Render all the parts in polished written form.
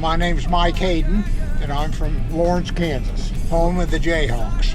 My name's Mike Hayden, and I'm from Lawrence, Kansas, home of the Jayhawks.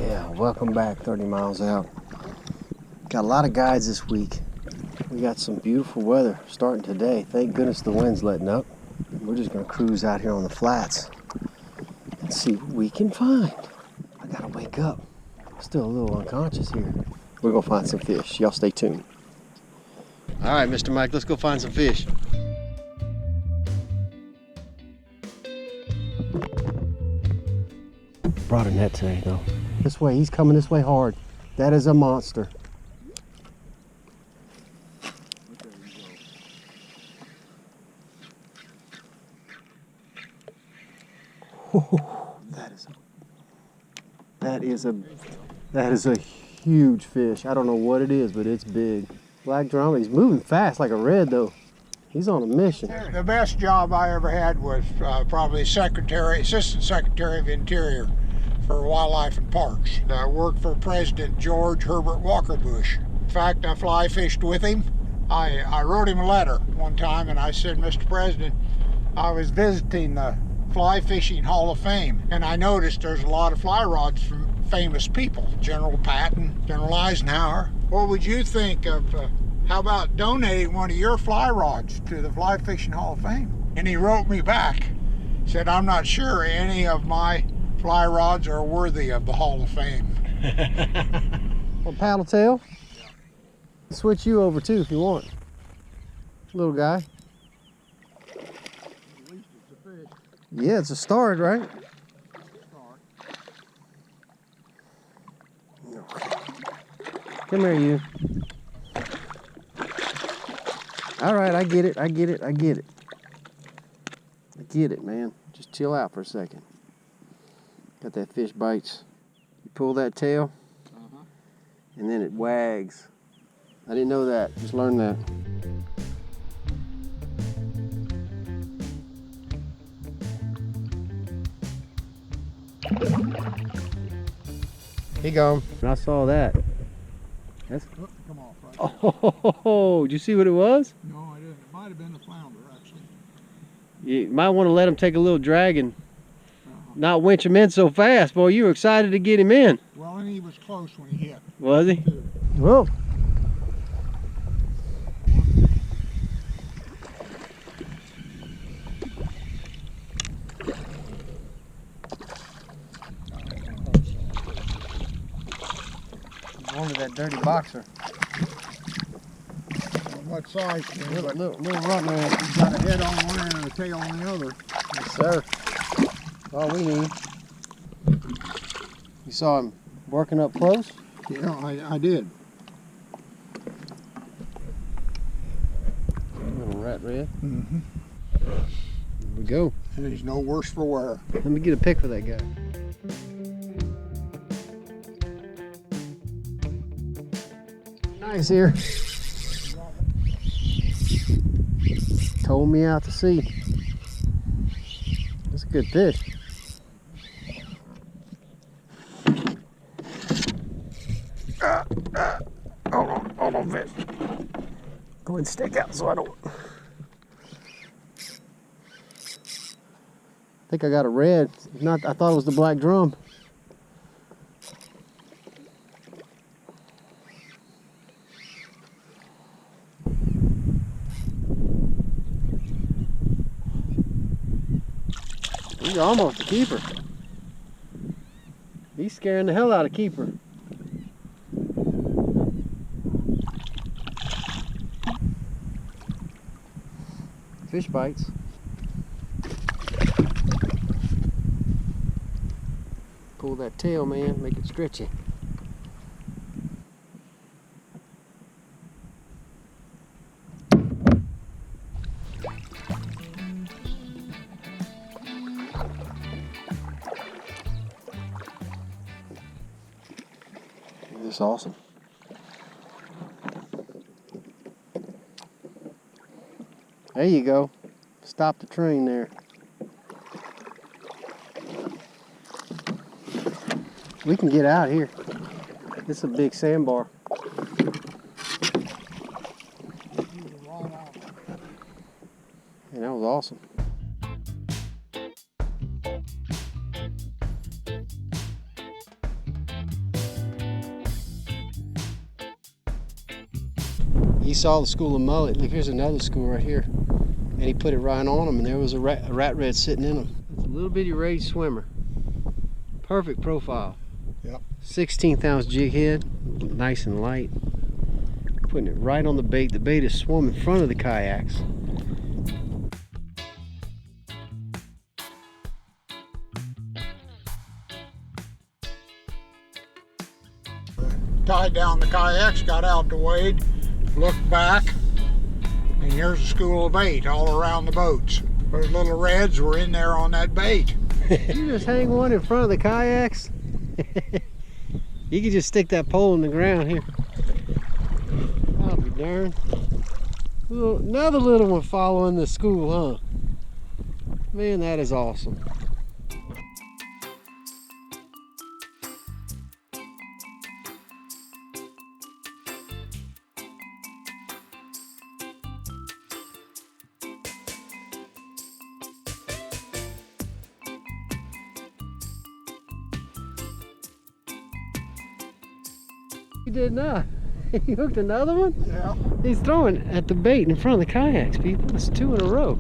Yeah, welcome back 30 miles out. Got a lot of guides this week. We got some beautiful weather starting today. Thank goodness the wind's letting up. We're just gonna cruise out here on the flats and see what we can find. I gotta wake up. Still a little unconscious here. We're gonna find some fish. Y'all stay tuned. All right, Mr. Mike, let's go find some fish. Brought a net today though. This way, he's coming this way hard. That is a monster. That is a huge fish. I don't know what it is, but it's big. Black drum. He's moving fast like a red though. He's on a mission. The best job I ever had was probably Assistant Secretary of Interior for Wildlife and Parks. I worked for President George Herbert Walker Bush. In fact, I fly fished with him. I wrote him a letter one time and I said, Mr. President, I was visiting the Fly Fishing Hall of Fame and I noticed there's a lot of fly rods from famous people, General Patton, General Eisenhower. What would you think of, how about donating one of your fly rods to the Fly Fishing Hall of Fame? And he wrote me back, said, I'm not sure any of my fly rods are worthy of the Hall of Fame. Well, paddle tail? Yeah. Switch you over too if you want. Little guy. At least it's a fish. Yeah, it's a start, right? Come here, you. All right, I get it, man. Just chill out for a second. Got that fish bites. You pull that tail, and then it wags. I didn't know that, just learned that. He gone. I saw that. That's... Come off right Oh, did you see what it was? No, I didn't. It might have been a flounder, actually. You might want to let him take a little drag and not winch him in so fast. Boy, you were excited to get him in. Well, and he was close when he hit. Was he? Whoa. Only that dirty boxer. What size? Little runt man. He's got a head on one end and a tail on the other. Yes, sir. That's all we need. You saw him working up close? Yeah, I did. Little rat red. Mm-hmm. Here we go. And he's no worse for wear. Let me get a pic for that guy. Nice here. Told me out to sea. That's a good fish. Hold on, fish. Go ahead and stick out so I don't. I think I got a red. If not, I thought it was the black drum. He's almost a keeper. He's scaring the hell out of keeper. Fish bites. Pull that tail, man, make it stretchy. This is awesome. There you go. Stop the train there. We can get out here. This is a big sandbar. And that was awesome. He saw the school of mullet. Look, here's another school right here. And he put it right on them, and there was a rat red sitting in them. It's a little bitty rage swimmer. Perfect profile. Yep. 16th ounce jig head, nice and light. Putting it right on the bait. The bait is swum in front of the kayaks. Tied down the kayaks, got out to wade, looked back, and here's a school of bait all around the boats. Those little reds were in there on that bait. You just hang one in front of the kayaks. You can just stick that pole in the ground here. I'll be darned. Another little one following the school, huh? Man, that is awesome. He did not. He hooked another one? Yeah. He's throwing at the bait in front of the kayaks, people. That's 2 in a row.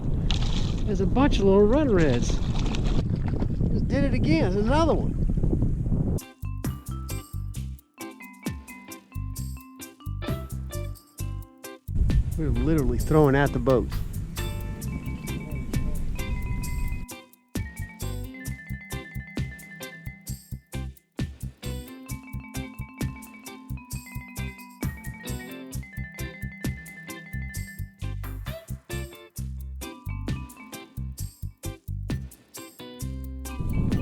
There's a bunch of little run reds. Just did it again. There's another one. We're literally throwing at the boats.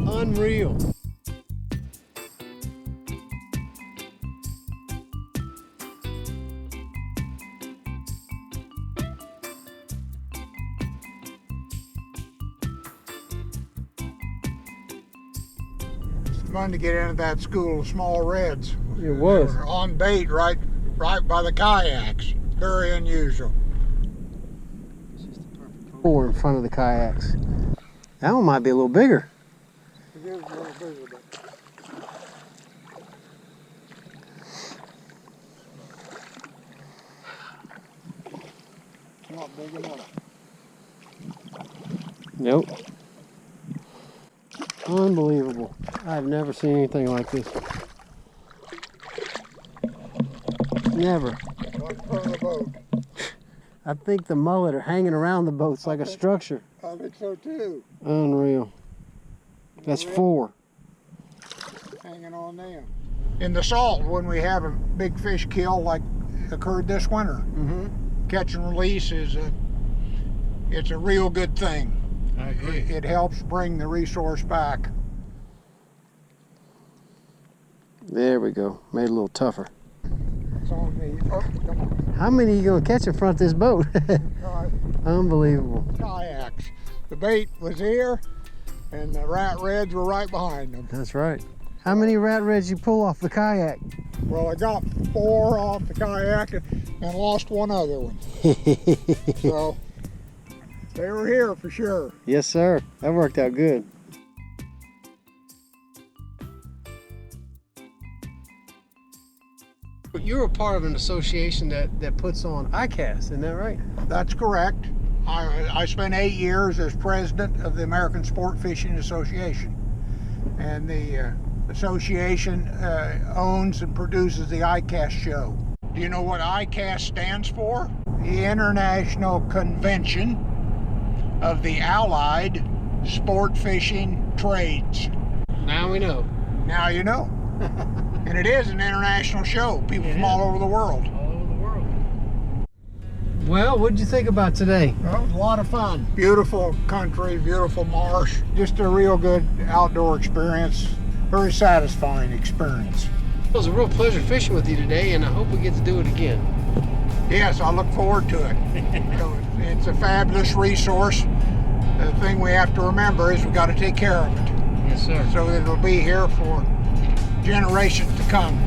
Unreal. It's fun to get into that school of small reds. It was. They were on bait right by the kayaks. Very unusual. Four in front of the kayaks. That one might be a little bigger. It is a little bigger, but it's not big enough. Nope. Unbelievable. I've never seen anything like this. Never. Right in front of the boat. I think the mullet are hanging around the boats like a structure. I think so too. Unreal. That's 4. Hanging on them. In the salt, when we have a big fish kill like occurred this winter, catch and release is it's a real good thing. I agree. It helps bring the resource back. There we go. Made it a little tougher. It's on me. Oh, come on. How many are you going to catch in front of this boat? All right. Unbelievable. Kayaks. The bait was here, and the rat reds were right behind them. That's right. How many rat reds you pull off the kayak? Well, I got 4 off the kayak and lost 1 other one. So they were here for sure. Yes, sir. That worked out good. You're a part of an association that puts on ICAST, isn't that right? That's correct. I spent 8 years as president of the American Sport Fishing Association. And the association owns and produces the ICAST show. Do you know what ICAST stands for? The International Convention of the Allied Sport Fishing Trades. Now we know. Now you know. And it is an international show. People from all over the world. All over the world. Well, what did you think about today? Well, it was a lot of fun. Beautiful country, beautiful marsh. Just a real good outdoor experience. Very satisfying experience. It was a real pleasure fishing with you today, and I hope we get to do it again. Yes, I look forward to it. It's a fabulous resource. The thing we have to remember is we've got to take care of it. Yes, sir. So that it'll be here for generations to come.